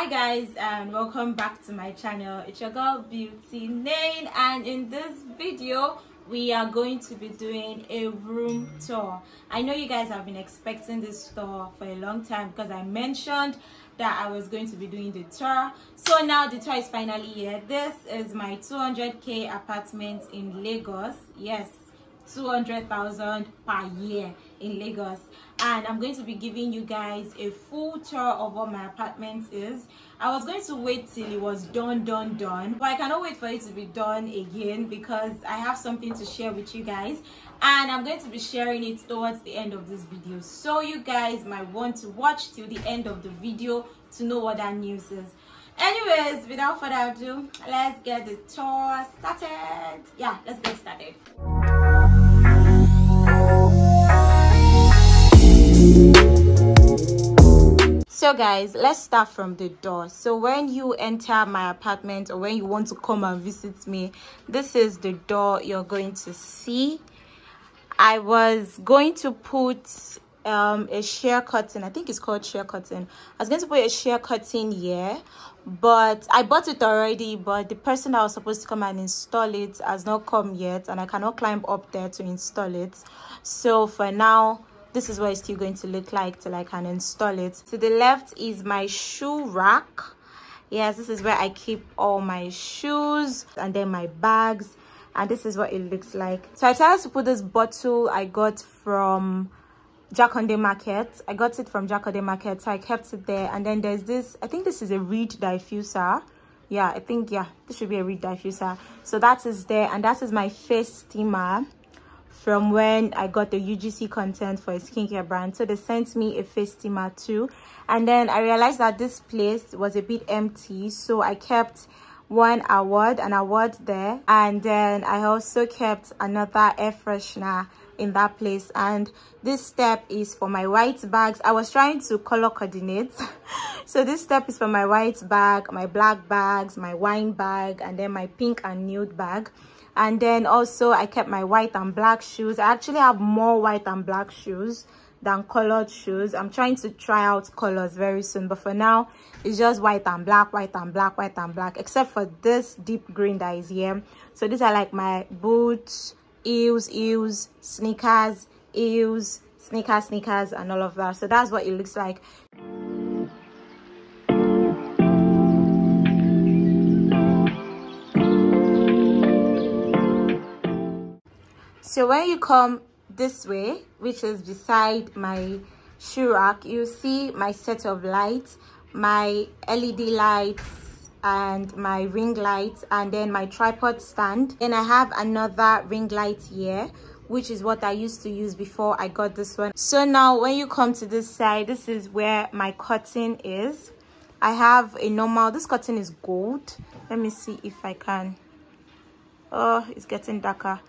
Hi guys, and welcome back to my channel. It's your girl Beauty Nain, and in this video we are going to be doing a room tour. I know you guys have been expecting this tour for a long time because I mentioned that I was going to be doing the tour. So now the tour is finally here. This is my 200k apartment in Lagos. Yes, 200,000 per year in Lagos, and I'm going to be giving you guys a full tour of what my apartment is. I was going to wait till it was done, but I cannot wait for it to be done again because I have something to share with you guys, and I'm going to be sharing it towards the end of this video, so you guys might want to watch till the end of the video to know what that news is. Anyways, without further ado, let's get the tour started. Yeah, let's get started. So guys, let's start from the door. So when you enter my apartment or when you want to come and visit me, this is the door you're going to see. I was going to put a sheer curtain. I think it's called sheer curtain. I was going to put a sheer curtain here, but I bought it already, but the person that was supposed to come and install it has not come yet, and I cannot climb up there to install it. So for now, this is what it's still going to look like till I can install it. To the left is my shoe rack. Yes, this is where I keep all my shoes and then my bags, and this is what it looks like. So I decided to put this bottle I got from Jakande Market. I got it from Jakande Market, so I kept it there. And then there's this, I think this is a reed diffuser. Yeah, I think, yeah, this should be a reed diffuser. So that is there, and that is my face steamer from when I got the UGC content for a skincare brand. So they sent me a face steamer too. And then I realized that this place was a bit empty, so I kept an award there, and then I also kept another air freshener in that place. And this step is for my white bags. I was trying to color coordinate so this step is for my white bag, my black bags, my wine bag, and then my pink and nude bag. And then also I kept my white and black shoes. I actually have more white and black shoes than colored shoes. I'm trying to try out colors very soon, but for now it's just white and black, white and black, white and black, except for this deep green that is here. So these are like my boots, heels, sneakers, heels, sneakers, and all of that. So that's what it looks like. So when you come this way, which is beside my shoe rack, you see my set of lights, my LED lights and my ring lights, and then my tripod stand. Then I have another ring light here, which is what I used to use before I got this one. So now when you come to this side, this is where my curtain is. I have a normal, this curtain is gold. Let me see if I can. Oh, it's getting darker.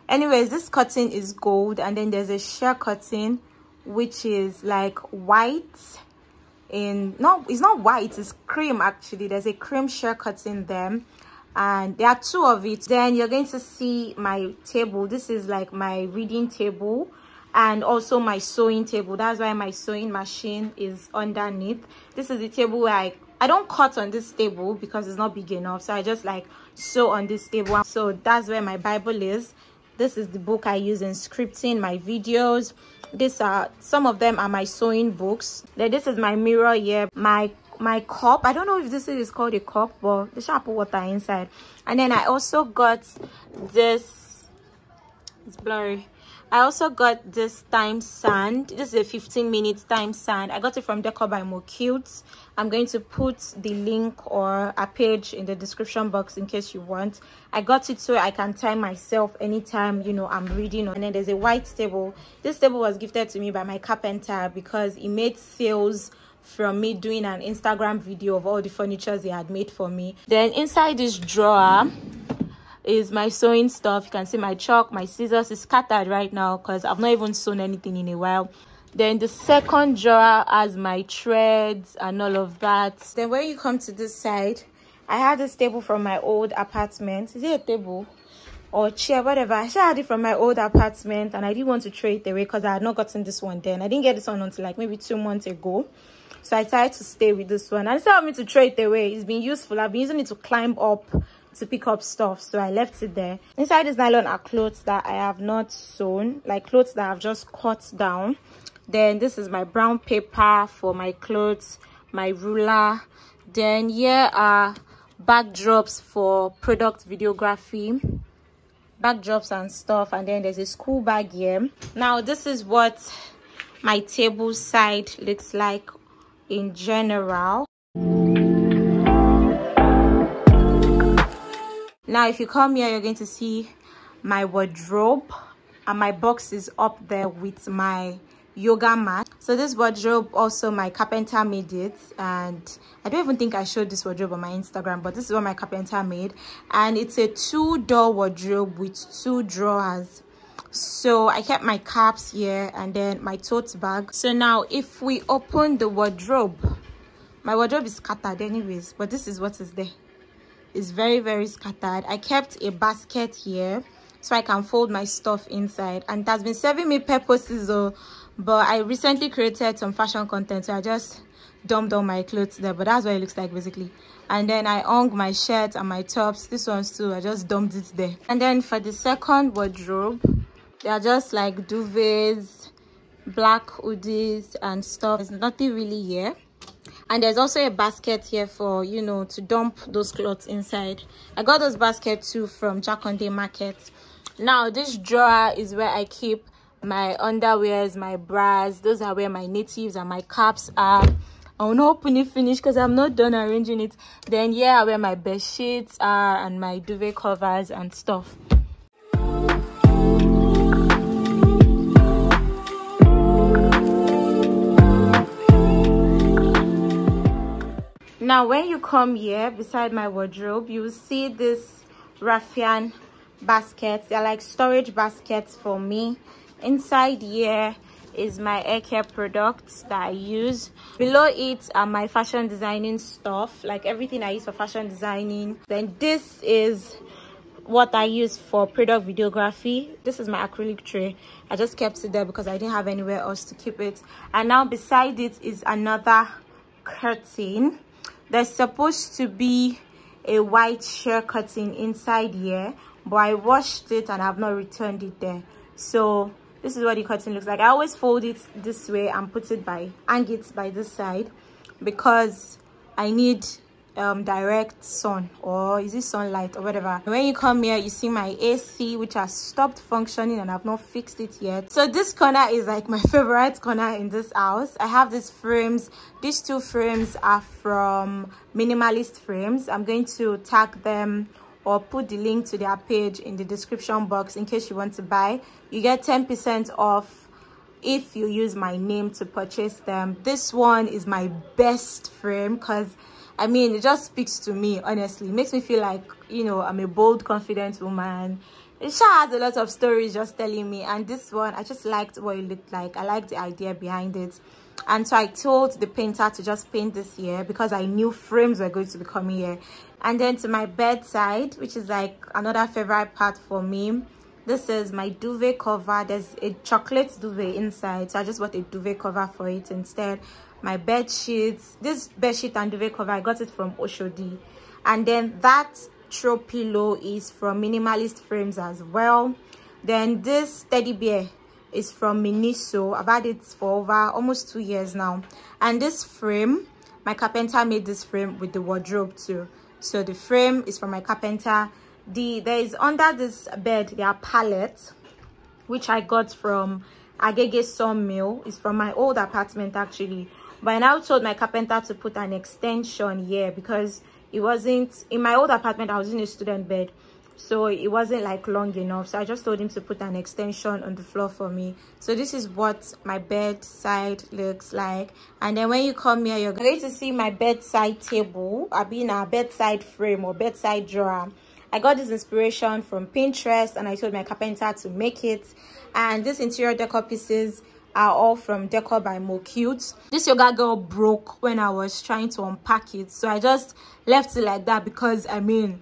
Anyways, this curtain is gold, and then there's a sheer curtain which is like white. No, it's not white, it's cream actually. There's a cream sheer curtain there, and there are two of it. Then you're going to see my table. This is like my reading table and also my sewing table. That's why my sewing machine is underneath. This is the table where I don't cut on this table because it's not big enough, so I just like sew on this table. So that's where my Bible is. This is the book I use in scripting my videos. Some of them are my sewing books. Then this is my mirror here, my cup. I don't know if this is called a cup, but the shampoo water inside. And then I also got this, it's blurry. I also got this time sand. This is a 15-minute time sand. I got it from Decor by Mo Cute. I'm going to put the link or a page in the description box in case you want. I got it so I can time myself anytime, you know, I'm reading. And then there's a white table. This table was gifted to me by my carpenter because he made sales from me doing an Instagram video of all the furnitures he had made for me. Then inside this drawer is my sewing stuff. You can see my chalk, my scissors is scattered right now because I've not even sewn anything in a while. Then the second drawer has my threads and all of that. Then when you come to this side, I had this table from my old apartment. Is it a table or chair, whatever? I had it from my old apartment, and I didn't want to throw it away because I had not gotten this one then. I didn't get this one until like maybe 2 months ago. so I decided to stay with this one. And instead of me to throw it away, it's been useful. I've been using it to climb up to pick up stuff, so I left it there. Inside this nylon are clothes that I have not sewn, like clothes that I've just cut down. Then this is my brown paper for my clothes, my ruler. Then here are backdrops for product videography, backdrops and stuff. And then there's a school bag here. Now this is what my table side looks like in general. Now if you come here, you're going to see my wardrobe, and my box is up there with my yoga mat. So this wardrobe, also my carpenter made it, and I don't even think I showed this wardrobe on my Instagram, but this is what my carpenter made. And it's a 2-door wardrobe with 2 drawers. So I kept my caps here and then my tote bag. So now if we open the wardrobe, my wardrobe is scattered anyways, but this is what is there. It's very, very scattered. I kept a basket here so I can fold my stuff inside, and it has been serving me purposes though. But I recently created some fashion content, so I just dumped all my clothes there. But that's what it looks like basically. And then I hung my shirts and my tops, this ones too, I just dumped it there. And then for the second wardrobe, they are just like duvets, black hoodies and stuff. There's nothing really here. And there's also a basket here for, you know, to dump those clothes inside. I got those baskets too from Jakonde Market. Now this drawer is where I keep my underwears, my bras. Those are where my natives and my caps are. I will not open it finish because I'm not done arranging it. Then here are where my bed sheets are and my duvet covers and stuff. Now when you come here beside my wardrobe, you will see this raffian baskets. They're like storage baskets for me. Inside here is my hair care products that I use. Below it are my fashion designing stuff, like everything I use for fashion designing. Then this is what I use for product videography. This is my acrylic tray. I just kept it there because I didn't have anywhere else to keep it. And now beside it is another curtain. There's supposed to be a white sheer curtain inside here, but I washed it and I've not returned it there. So this is what the curtain looks like. I always fold it this way and hang it by this side because I need direct sun, or is it sunlight or whatever. When you come here, you see my AC, which has stopped functioning and I've not fixed it yet. So this corner is like my favorite corner in this house. I have these frames. These 2 frames are from Minimalist Frames. I'm going to tag them or put the link to their page in the description box in case you want to buy. You get 10% off if you use my name to purchase them. This one is my best frame because I mean, it just speaks to me, honestly. It makes me feel like, you know, I'm a bold, confident woman. It sure has a lot of stories just telling me. And this one, I just liked what it looked like. I liked the idea behind it. And so I told the painter to just paint this here because I knew frames were going to be coming here. And then to my bedside, which is like another favorite part for me, this is my duvet cover. There's a chocolate duvet inside, so I just bought a duvet cover for it instead. My bed sheets, this bed sheet and duvet cover, I got it from Oshodi. And then that throw pillow is from Minimalist Frames as well. Then this teddy bear is from Miniso. I've had it for over almost 2 years now. And this frame, my carpenter made this frame with the wardrobe too. So the frame is from my carpenter. There is under this bed, there are pallets, which I got from Agege Sawmill. It's from my old apartment actually. But I now told my carpenter to put an extension here because it wasn't, in my old apartment, I was in a student bed. So it wasn't like long enough. So I just told him to put an extension on the floor for me. So this is what my bedside looks like. And then when you come here, you're going to see my bedside table. I've been a bedside frame or bedside drawer. I got this inspiration from Pinterest and I told my carpenter to make it. And these interior decor pieces are all from Decor by Mo Cute. This yoga girl broke when I was trying to unpack it, so I just left it like that because I mean,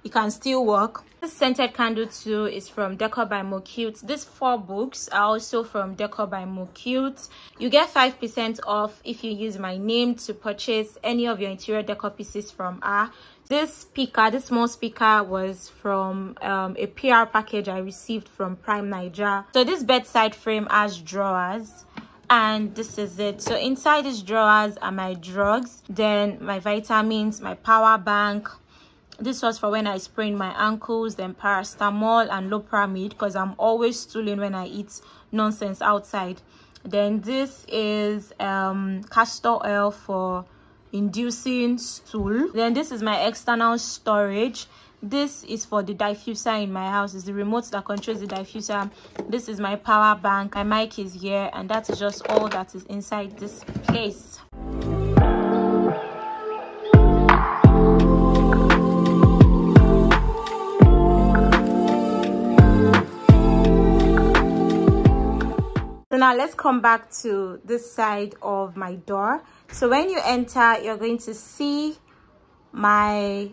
it can still work. This scented candle too is from Decor by Mo Cute. These 4 books are also from Decor by Mo Cute. You get 5% off if you use my name to purchase any of your interior decor pieces from her. This speaker, this small speaker, was from a PR package I received from Prime Niger. So this bedside frame has drawers, and this is it. So inside these drawers are my drugs, then my vitamins, my power bank. This was for when I sprained my ankles, then paracetamol and Loperamide, because I'm always stooling when I eat nonsense outside. Then this is castor oil for inducing stool. Then this is my external storage. This is for the diffuser in my house. It's the remote that controls the diffuser. This is my power bank. My mic is here, and that is just all that is inside this case. So now let's come back to this side of my door. So when you enter, you're going to see my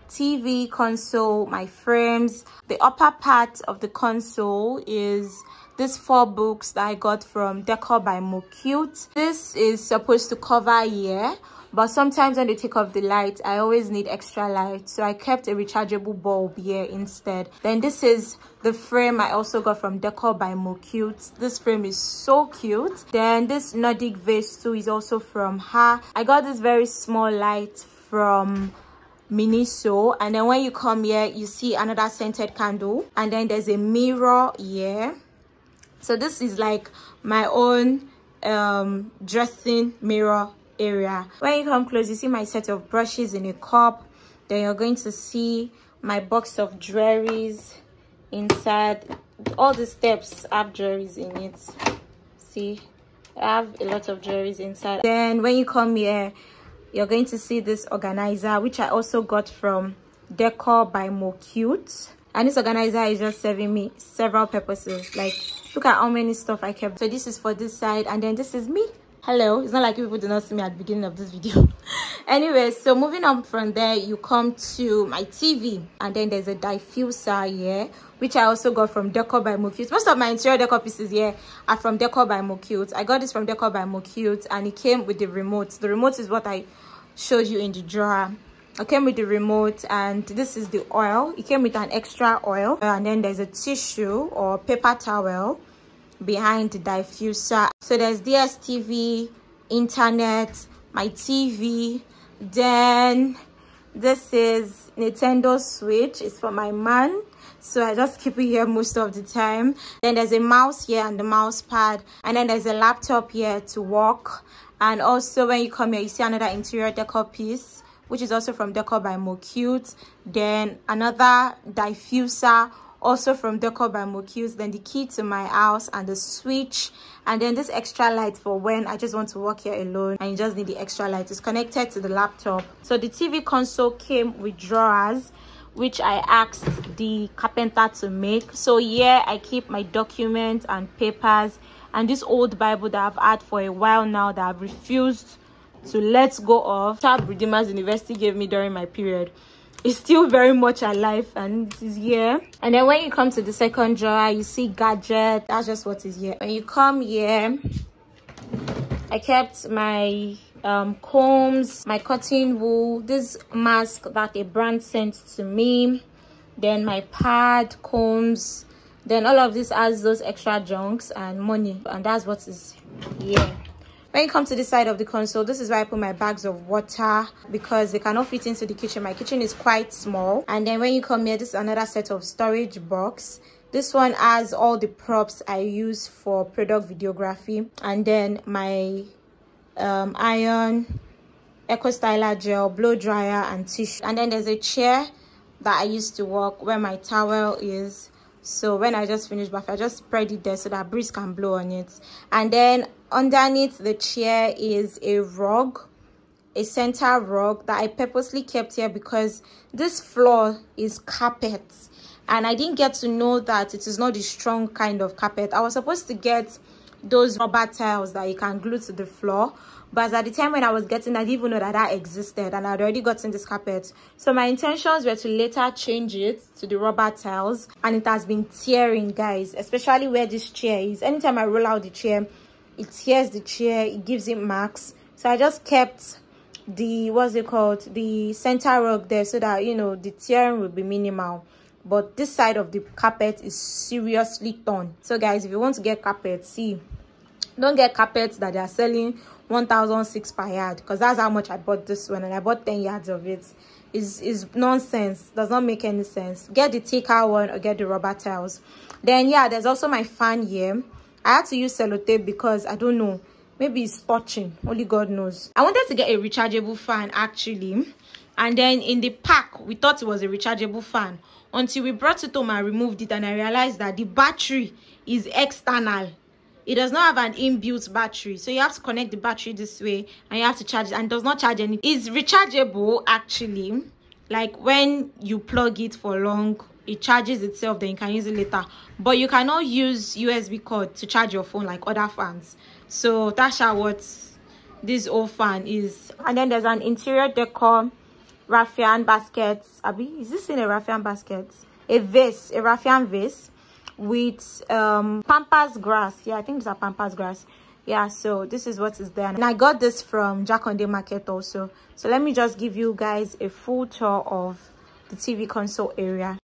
TV console, my frames. The upper part of the console is these 4 books that I got from Decor by Mo Cute. This is supposed to cover here, but sometimes when they take off the light, I always need extra light, so I kept a rechargeable bulb here instead. Then this is the frame I also got from Decor by Mo Cute. This frame is so cute. Then this Nordic vase too is also from her. I got this very small light from Miniso. And then when you come here, you see another scented candle, and then there's a mirror here. So this is like my own dressing mirror area. When you come close, you see my set of brushes in a cup. Then you're going to see my box of jewelries inside. All the steps have jewelries in it. See, I have a lot of jewelries inside. Then when you come here, you're going to see this organizer, which I also got from Decor by Mo Cute. And this organizer is just serving me several purposes. Like, look at how many stuff I kept. So this is for this side, and then this is me. Hello. It's not like people do not see me at the beginning of this video. Anyway, so moving on from there, you come to my TV, and then there's a diffuser here, which I also got from Decor by Mo Cute. Most of my interior decor pieces here are from Decor by Mo Cute. I got this from Decor by Mo Cute, and it came with the remote. The remote is what I showed you in the drawer. I came with the remote, and this is the oil. It came with an extra oil, and then there's a tissue or paper towel behind the diffuser. So there's DSTV, internet, my TV. Then this is Nintendo Switch. It's for my man, so I just keep it here most of the time. Then there's a mouse here and the mouse pad, and then there's a laptop here to work. And also when you come here, you see another interior decor piece, which is also from Decor by Mo Cute. Then another diffuser, also from Decor by Mo Cute. Then the key to my house and the switch, and then this extra light for when I just want to work here alone and you just need the extra light. It's connected to the laptop. So the TV console came with drawers, which I asked the carpenter to make. So here I keep my documents and papers, and this old Bible that I've had for a while now that I've refused to let go of. Child Redeemers University gave me during my period. It's still very much alive, and it is here. And then when you come to the second drawer, you see gadget. That's just what is here. When you come here, I kept my combs, my cotton wool, this mask that a brand sent to me, then my pad, combs. Then all of this has those extra junks and money, and that's what is here. When you come to the side of the console, this is where I put my bags of water because they cannot fit into the kitchen. My kitchen is quite small. And then when you come here, this is another set of storage box. This one has all the props I use for product videography. And then my iron, Eco Styler gel, blow dryer, and tissue. And then there's a chair that I used to work where my towel is. So when I just finish bath, I just spread it there so that breeze can blow on it. And then underneath the chair is a rug, a center rug that I purposely kept here because this floor is carpet, and I didn't get to know that it is not a strong kind of carpet. I was supposed to get those rubber tiles that you can glue to the floor, but at the time when I was getting, I didn't even know that existed, and I'd already gotten this carpet. So my intentions were to later change it to the rubber tiles, and it has been tearing, guys, especially where this chair is. Anytime I roll out the chair, it tears the chair, it gives it marks. So I just kept the, what's it called, the center rug there, so that, you know, the tearing will be minimal. But this side of the carpet is seriously torn. So guys, if you want to get carpet, see, don't get carpets that they are selling 1,006 per yard, because that's how much I bought this one, and I bought 10 yards of it. Is nonsense. Does not make any sense. Get the thicker one or get the rubber tiles. Then yeah, there's also my fan here. I had to use sellotape because I don't know, maybe it's scorching, only God knows. I wanted to get a rechargeable fan actually, and then in the pack we thought it was a rechargeable fan until we brought it home and removed it, and I realized that the battery is external. It does not have an inbuilt battery, so you have to connect the battery this way and you have to charge it, and it does not charge anything. It's rechargeable actually, like when you plug it for long, it charges itself, then you can use it later, but you cannot use USB cord to charge your phone like other fans. So that's what this old fan is. And then there's an interior decor raffian basket. Abi, is this in a raffian basket? A vase, a raffian vase with pampas grass. Yeah, I think it's a pampas grass. Yeah, so this is what is there, and I got this from Jakonde Market also. So let me just give you guys a full tour of the TV console area.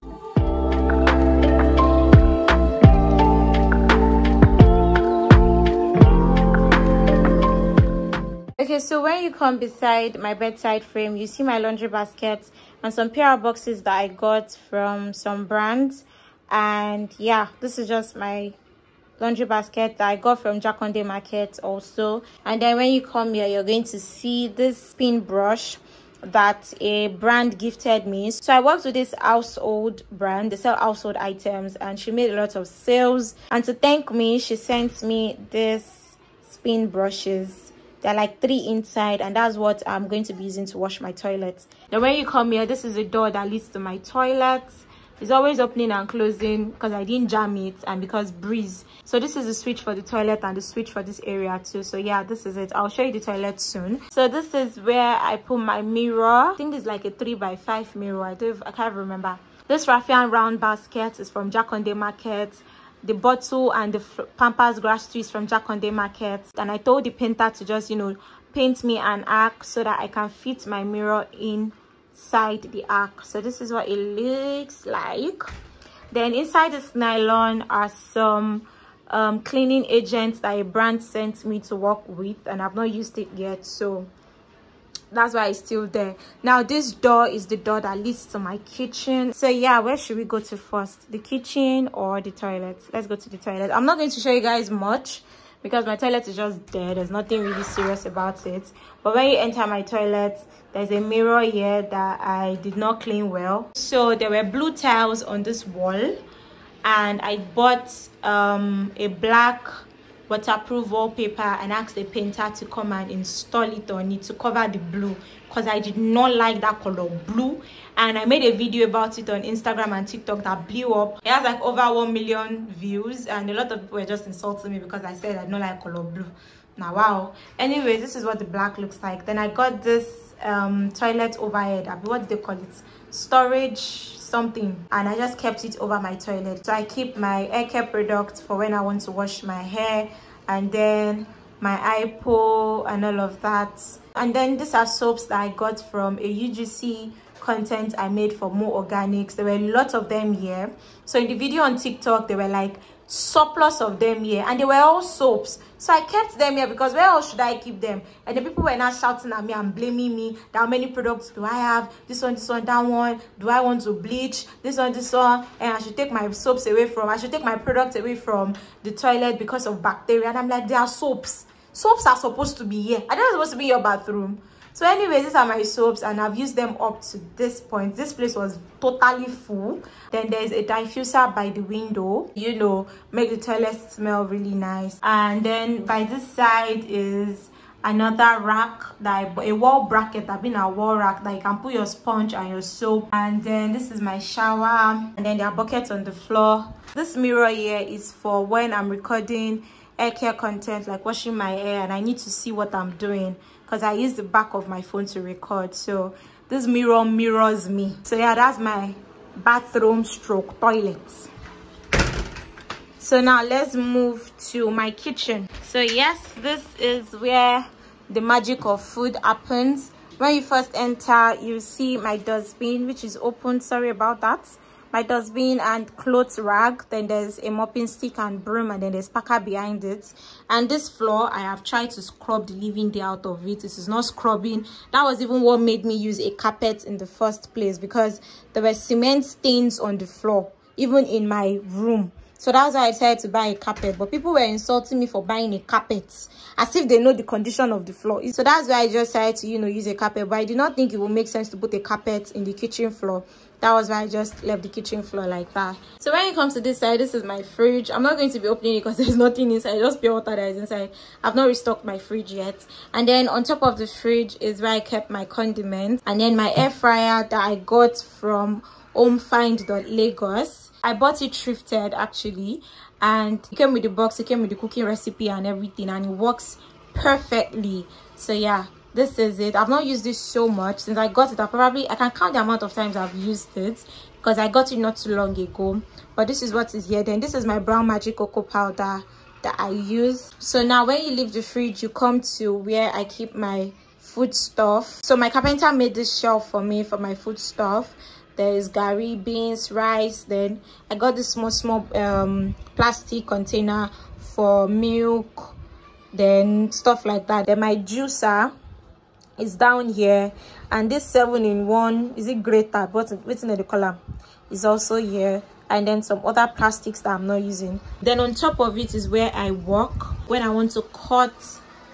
Okay, so when you come beside my bedside frame, you see my laundry basket and some pair of boxes that I got from some brands. And yeah, this is just my laundry basket that I got from Jakonde Market also. And then when you come here, you're going to see this spin brush that a brand gifted me. So I worked with this household brand. They sell household items, and she made a lot of sales, and to thank me, she sent me this spin brushes. They're like 3 inside, and that's what I'm going to be using to wash my toilet. Then when you come here, this is a door that leads to my toilet. It's always opening and closing because I didn't jam it and because breeze. So this is the switch for the toilet and the switch for this area too. So yeah, this is it. I'll show you the toilet soon. So this is where I put my mirror. I think it's like a 3x5 mirror. I can't remember. This raffian round basket is from Jakonde Market. The bottle and the pampas grass trees from Jakonde Market. And I told the painter to just, you know, paint me an arc so that I can fit my mirror inside the arc. So this is what it looks like. Then inside this nylon are some cleaning agents that a brand sent me to work with, and I've not used it yet, so that's why it's still there. Now this door is the door that leads to my kitchen. So yeah, where should we go to first, the kitchen or the toilet? Let's go to the toilet. I'm not going to show you guys much because my toilet is just there. There's nothing really serious about it. But when you enter my toilet, there's a mirror here that I did not clean well. So there were blue tiles on this wall, and I bought a black waterproof wallpaper and asked the painter to come and install it on it to cover the blue, because I did not like that color blue. And I made a video about it on Instagram and TikTok that blew up. It has like over 1 million views, and a lot of people were just insulting me because I said I don't like color blue. Now wow. Anyways, this is what the black looks like. Then I got this toilet overhead, what do they call it, storage something, and I just kept it over my toilet. So I keep my hair care product for when I want to wash my hair, and then my iPo and all of that. And then these are soaps that I got from a UGC content I made for More Organics. There were a lot of them here. So in the video on TikTok, there were like surplus of them here, and they were all soaps. So I kept them here because where else should I keep them? And the people were now shouting at me and blaming me that how many products do I have, this one, that one, do I want to bleach, this one, and I should take my soaps away from, I should take my products away from the toilet because of bacteria. And I'm like, they are soaps are supposed to be here, are they not supposed to be in your bathroom? So anyways, these are my soaps, and I've used them up to this point. This place was totally full. Then there's a diffuser by the window, you know, make the toilet smell really nice. And then by this side is another rack that I bought, a wall bracket. I've been a wall rack that you can put your sponge and your soap. And then this is my shower, and then there are buckets on the floor. This mirror here is for when I'm recording hair care content, like washing my hair, and I need to see what I'm doing because I use the back of my phone to record. So this mirror mirrors me. So yeah, that's my bathroom stroke toilet. So now let's move to my kitchen. So yes, this is where the magic of food happens. When you first enter, you see my dustbin, which is open. Sorry about that. My dustbin and clothes rag. Then there's a mopping stick and broom, and then there's packer behind it. And this floor, I have tried to scrub the living day out of it. This is not scrubbing. That was even what made me use a carpet in the first place, because there were cement stains on the floor, even in my room. So that's why I decided to buy a carpet. But people were insulting me for buying a carpet, as if they know the condition of the floor. So that's why I just decided to, use a carpet. But I did not think it would make sense to put a carpet in the kitchen floor. That was why I just left the kitchen floor like that. So when it comes to this side, this is my fridge. I'm not going to be opening it because there's nothing inside, just pure water that is inside. I've not restocked my fridge yet. And then on top of the fridge is where I kept my condiments. And then my air fryer that I got from homefind.lagos. I bought it thrifted actually, and it came with the box, it came with the cooking recipe and everything, and it works perfectly. So yeah, this is it. I've not used this so much since I got it. I can count the amount of times I've used it because I got it not too long ago. But this is what is here. Then this is my brown magic cocoa powder that I use. So now when you leave the fridge, you come to where I keep my food stuff. So my carpenter made this shelf for me for my food stuff. There is gari, beans, rice. Then I got this small plastic container for milk, then stuff like that. Then my juicer is down here, and this 7-in-1, is it grater, but written in the column, is also here. And then some other plastics that I'm not using. Then on top of it is where I work when I want to cut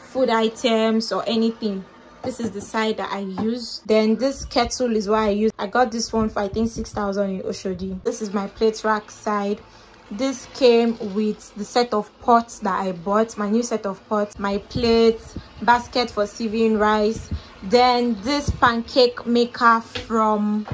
food items or anything. This is the side that I use. Then this kettle is what I use. I got this one for I think 6,000 in Oshodi. This is my plate rack side. This came with the set of pots that I bought, my new set of pots, my plates, basket for sieving rice. Then this pancake maker from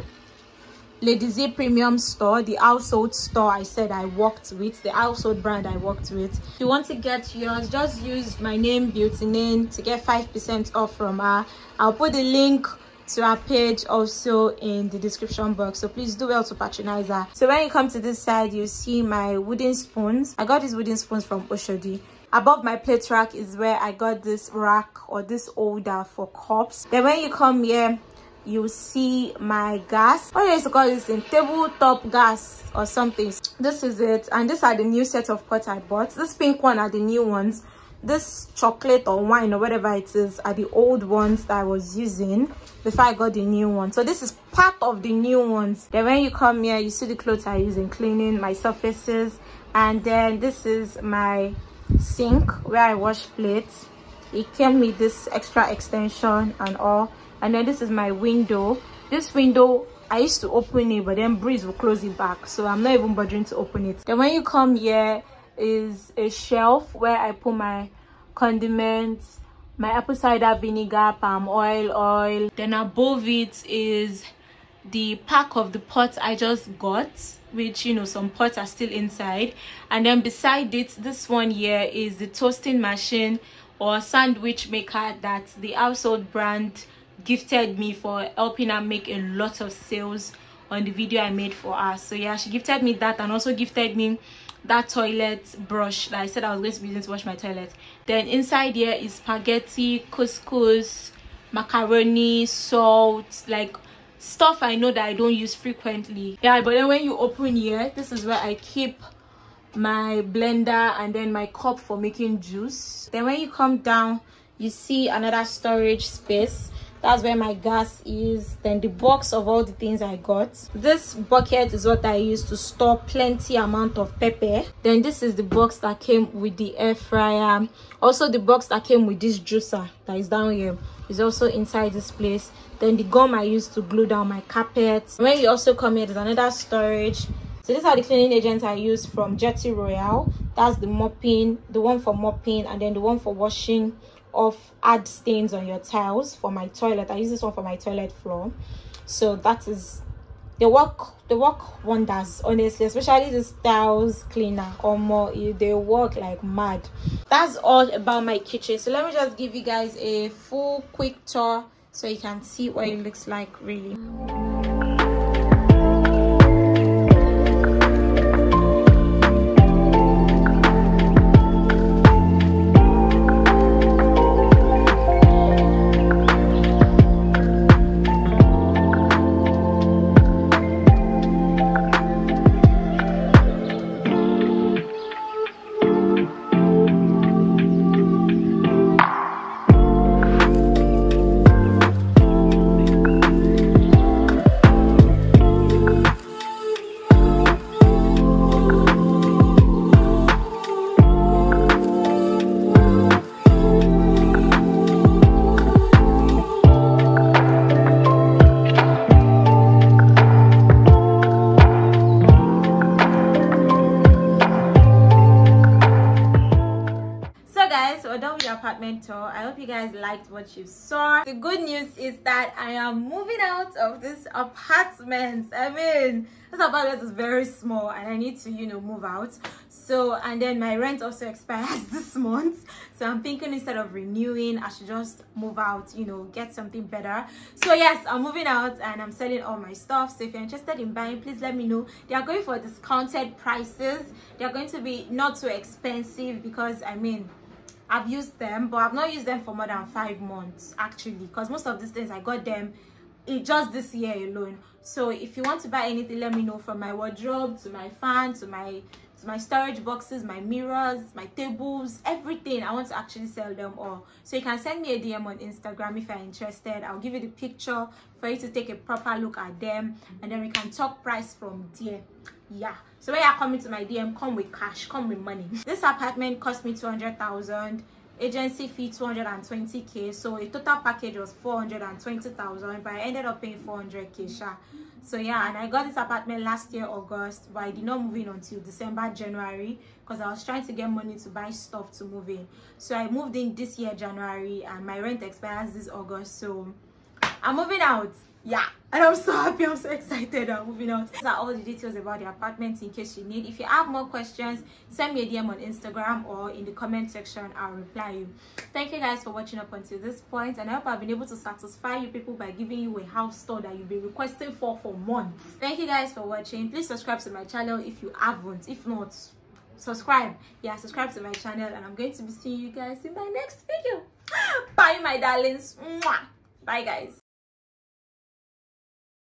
Lady Z Premium Store, the household store I said I worked with, the household brand I worked with. If you want to get yours, just use my name, Beauty Name, to get 5% off from her. I'll put the link to her page also in the description box, so please do well to patronize her. So when you come to this side, you see my wooden spoons. I got these wooden spoons from Oshodi. Above my plate rack is where I got this rack or this holder for cups. Then when you come here, you see my gas. What do you used to call this thing? Tabletop gas or something. This is it, and these are the new set of pots I bought. This pink one are the new ones. This chocolate or wine or whatever it is are the old ones that I was using before I got the new one. So this is part of the new ones. Then when you come here, you see the clothes I use in cleaning my surfaces. And then this is my sink where I wash plates. It came with this extra extension and all. And then this is my window. This window, I used to open it, but then breeze will close it back, so I'm not even bothering to open it. Then when you come here is a shelf where I put my condiments, my apple cider vinegar, palm oil. Then above it is the pack of the pots I just got, which some pots are still inside. And then beside it, this one here is the toasting machine or sandwich maker that the household brand gifted me for helping her make a lot of sales on the video I made for her. So yeah, she gifted me that, and also gifted me that toilet brush that I said I was going to be using to wash my toilet. Then inside here is spaghetti, couscous, macaroni, salt, like stuff I know that I don't use frequently. Yeah, but then when you open here, this is where I keep my blender and then my cup for making juice. Then when you come down, you see another storage space. That's where my gas is. Then the box of all the things I got. This bucket is what I use to store plenty amount of pepper. Then this is the box that came with the air fryer. Also the box that came with this juicer that is down here is also inside this place. Then the gum I use to glue down my carpet. When you also come here, there's another storage. So these are the cleaning agents I use from Jetty Royale. That's the mopping, the one for mopping, and then the one for washing off hard stains on your tiles for my toilet. I use this one for my toilet floor. So that is they work wonders, honestly, especially the styles cleaner or more. They work like mad. That's all about my kitchen. So let me just give you guys a full quick tour so you can see what it looks like really. We're done with the apartment tour. I hope you guys liked what you saw. The good news is that I am moving out of this apartment. I mean, this apartment is very small and I need to, you know, move out. So, and then my rent also expires this month, so I'm thinking instead of renewing, I should just move out, you know, get something better. So yes, I'm moving out and I'm selling all my stuff. So if you're interested in buying, please let me know. They are going for discounted prices. They are going to be not so expensive because, I mean, I've used them, but I've not used them for more than 5 months actually, because most of these things I got them just this year alone. So if you want to buy anything, let me know, from my wardrobe to my fan to my storage boxes, my mirrors, my tables, everything. I want to actually sell them all. So you can send me a DM on Instagram if you're interested. I'll give you the picture for you to take a proper look at them, and then we can talk price from there. Yeah, so when you're coming to my DM, come with cash, come with money. This apartment cost me 200,000, agency fee 220k, so a total package was 420,000, but I ended up paying 400k sha. So yeah, and I got this apartment last year August, but I did not move in until December, January, because I was trying to get money to buy stuff to move in. So I moved in this year January, and my rent expires this August, so I'm moving out. Yeah, and I'm so happy, I'm so excited. I'm moving out. These are all the details about the apartment in case you need. If you have more questions, send me a DM on Instagram or in the comment section. I'll reply you. Thank you guys for watching up until this point, and I hope I've been able to satisfy you people by giving you a house tour that you've been requesting for months. Thank you guys for watching. Please subscribe to my channel if you haven't. If not, subscribe. Yeah, subscribe to my channel, and I'm going to be seeing you guys in my next video. Bye my darlings. Mwah. Bye guys.